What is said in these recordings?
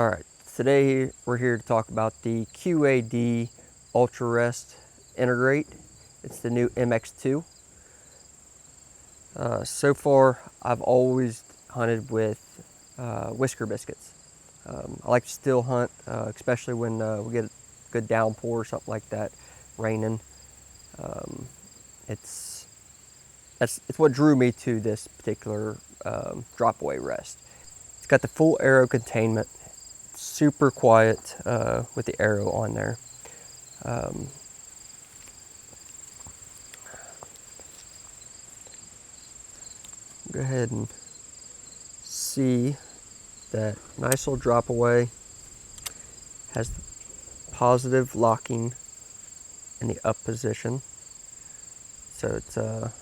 Alright, today we're here to talk about the QAD UltraRest Integrate. It's the new MX2. So far, I've always hunted with whisker biscuits. I like to still hunt, especially when we get a good downpour or something like that, raining. It's what drew me to this particular drop away rest. It's got the full arrow containment. Super quiet with the arrow on there. Go ahead and see that nice little drop away. Has the positive locking in the up position. So it's a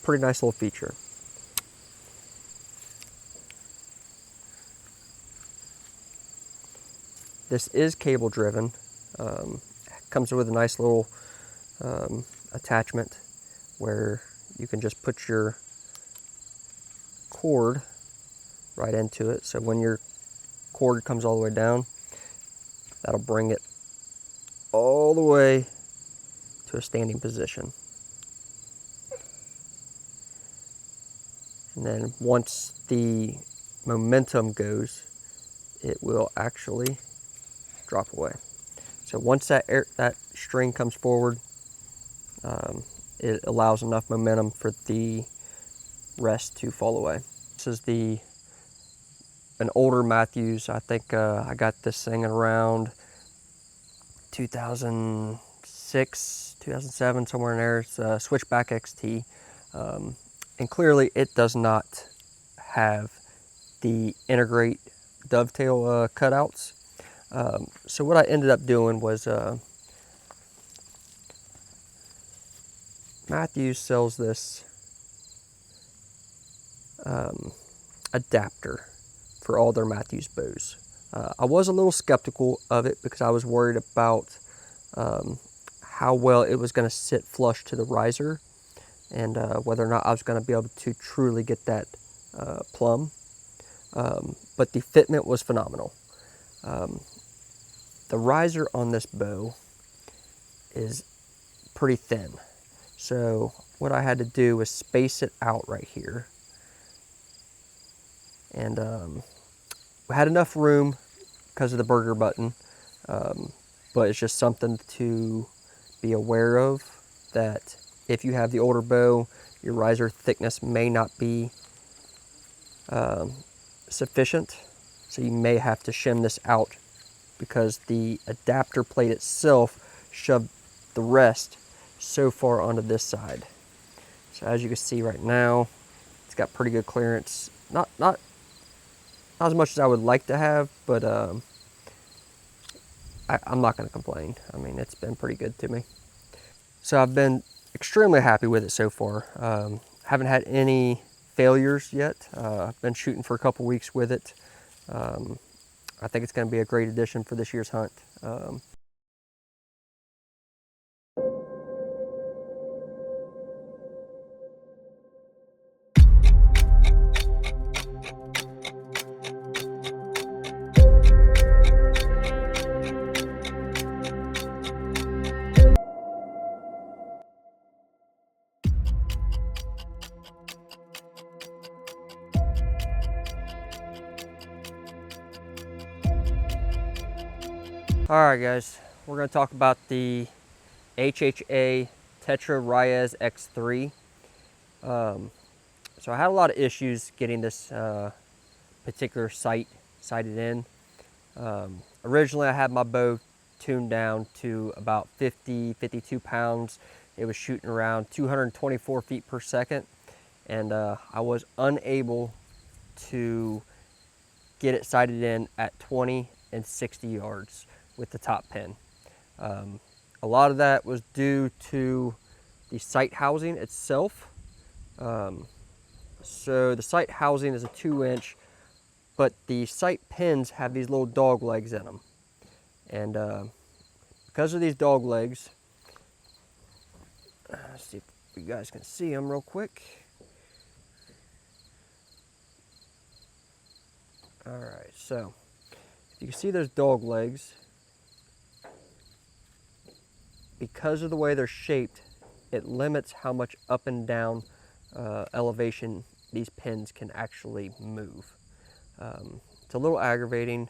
pretty nice little feature. This is cable driven. Comes with a nice little attachment where you can just put your cord right into it. So when your cord comes all the way down, that'll bring it all the way to a standing position. And then once the momentum goes, it will actually drop away. So once that string comes forward, it allows enough momentum for the rest to fall away. This is an older Mathews. I think I got this thing around 2006, 2007, somewhere in there. It's a Switchback XT, and clearly it does not have the Integrate dovetail cutouts. So what I ended up doing was Mathews sells this adapter for all their Mathews bows. I was a little skeptical of it because I was worried about how well it was going to sit flush to the riser and whether or not I was going to be able to truly get that plumb. But the fitment was phenomenal. The riser on this bow is pretty thin. So what I had to do was space it out right here. And we had enough room because of the burger button, but it's just something to be aware of, that if you have the older bow, your riser thickness may not be sufficient. So you may have to shim this out because the adapter plate itself shoved the rest so far onto this side. So as you can see right now, it's got pretty good clearance. Not as much as I would like to have, but I'm not going to complain. I mean, it's been pretty good to me. So I've been extremely happy with it so far. Haven't had any failures yet. I've been shooting for a couple weeks with it. I think it's going to be a great addition for this year's hunt. Alright guys, we're going to talk about the HHA Tetra RYZ X3. So I had a lot of issues getting this particular sight sighted in. Originally I had my bow tuned down to about 52 pounds. It was shooting around 224 feet per second, and I was unable to get it sighted in at 20 and 60 yards with the top pin. A lot of that was due to the sight housing itself. So the sight housing is a 2-inch, but the sight pins have these little dog legs in them. And because of these dog legs, let's see if you guys can see them real quick. All right, so if you can see those dog legs, because of the way they're shaped, it limits how much up and down elevation these pins can actually move. It's a little aggravating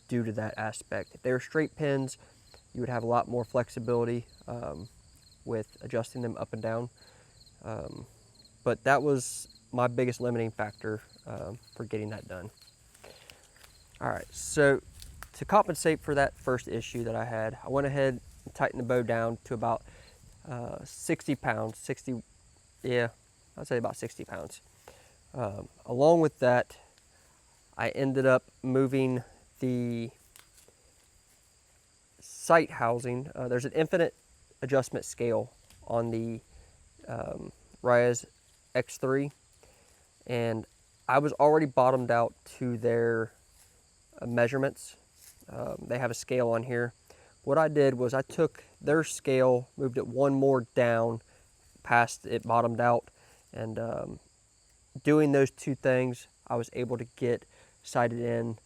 due to that aspect. If they were straight pins, you would have a lot more flexibility with adjusting them up and down. But that was my biggest limiting factor for getting that done. All right, so to compensate for that first issue that I had, I went ahead and tightened the bow down to about 60 pounds, I'd say about 60 pounds. Along with that, I ended up moving the sight housing. There's an infinite adjustment scale on the RYZ X3, and I was already bottomed out to their measurements. They have a scale on here. What I did was I took their scale, moved it one more down past it bottomed out, and doing those two things, I was able to get sighted in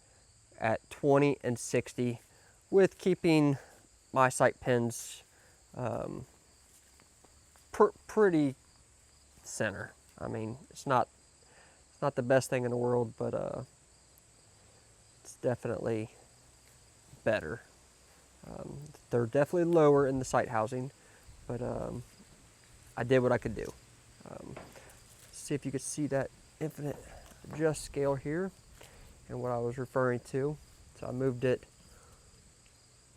at 20 and 60 with keeping my sight pins pretty center. I mean, it's not the best thing in the world, but it's definitely better. They're definitely lower in the sight housing, but I did what I could do. See if you could see that infinite adjust scale here and what I was referring to. So I moved it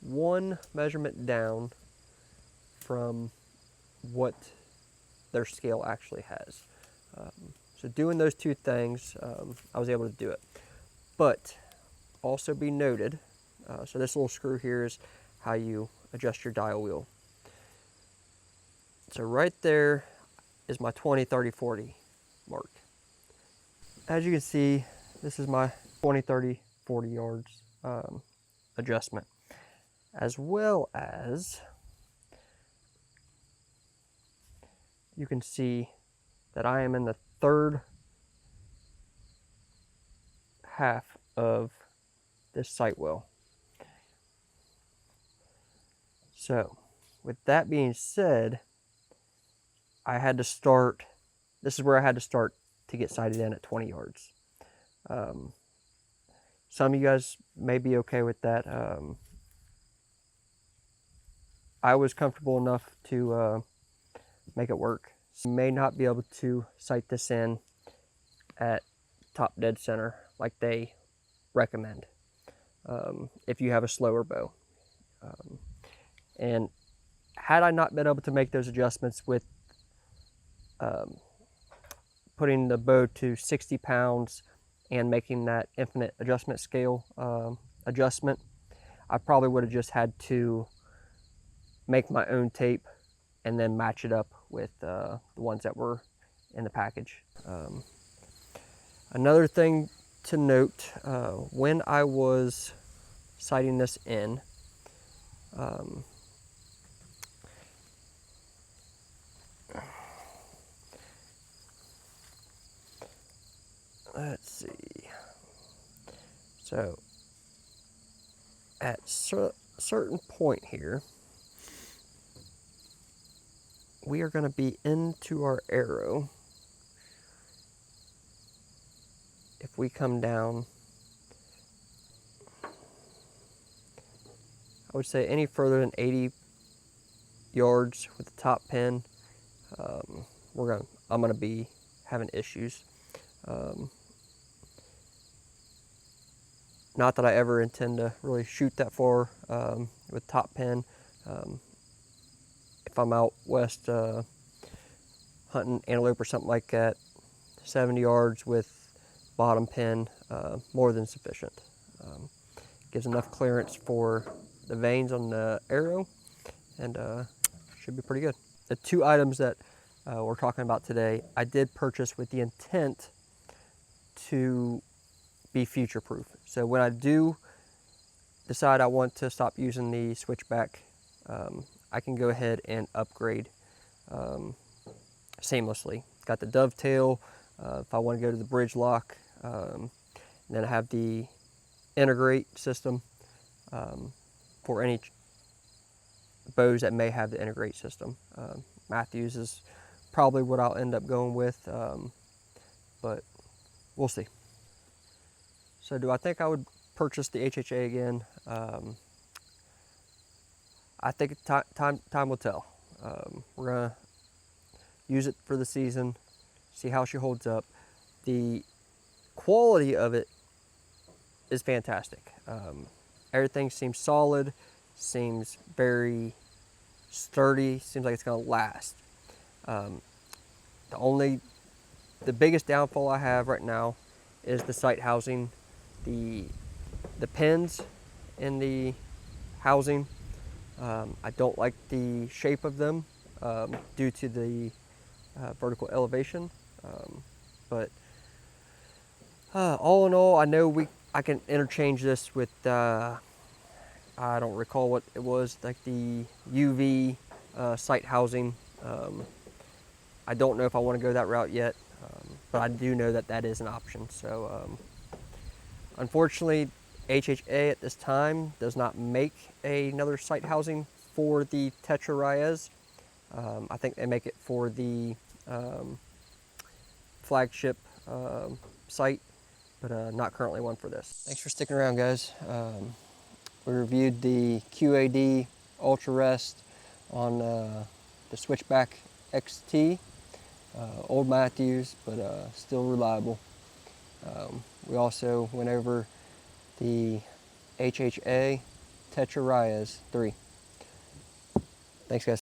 one measurement down from what their scale actually has. So doing those two things, I was able to do it. But also be noted, so this little screw here is how you adjust your dial wheel. So right there is my 20, 30, 40 mark. As you can see, this is my 20, 30, 40 yards adjustment, as well as you can see that I am in the third half of this sight well. So with that being said, I had to start, this is where I had to start to get sighted in at 20 yards. Some of you guys may be okay with that. I was comfortable enough to make it work. So you may not be able to sight this in at top dead center like they recommend if you have a slower bow. And had I not been able to make those adjustments with putting the bow to 60 pounds and making that infinite adjustment scale adjustment, I probably would have just had to make my own tape and then match it up with the ones that were in the package. Another thing to note, when I was sighting this in, let's see. So at certain point here, we are going to be into our arrow. If we come down, I would say any further than 80 yards with the top pin, I'm going to be having issues. Not that I ever intend to really shoot that far with top pin. If I'm out west hunting antelope or something like that, 70 yards with bottom pin, more than sufficient. Gives enough clearance for the vanes on the arrow, and should be pretty good. The two items that we're talking about today, I did purchase with the intent to be future-proof. So when I do decide I want to stop using the switchback, I can go ahead and upgrade seamlessly. Got the dovetail. If I want to go to the bridge lock, And then I have the Integrate system for any bows that may have the Integrate system. Mathews is probably what I'll end up going with, but we'll see. So do I think I would purchase the HHA again? I think time will tell. We're gonna use it for the season, see how she holds up. The quality of it is fantastic. Everything seems solid, seems very sturdy, seems like it's gonna last. The biggest downfall I have right now is the sight housing. The pins in the housing, I don't like the shape of them due to the vertical elevation. But all in all, I know I can interchange this with, I don't recall what it was, like the UV sight housing. I don't know if I want to go that route yet, but I do know that that is an option. So unfortunately, HHA at this time does not make another sight housing for the Tetra RYZ. I think they make it for the flagship sight, but not currently one for this. Thanks for sticking around, guys. We reviewed the QAD UltraRest on the Switchback XT. Old Mathews, but still reliable. We also went over the HHA Tetra RYZ X3. Thanks, guys.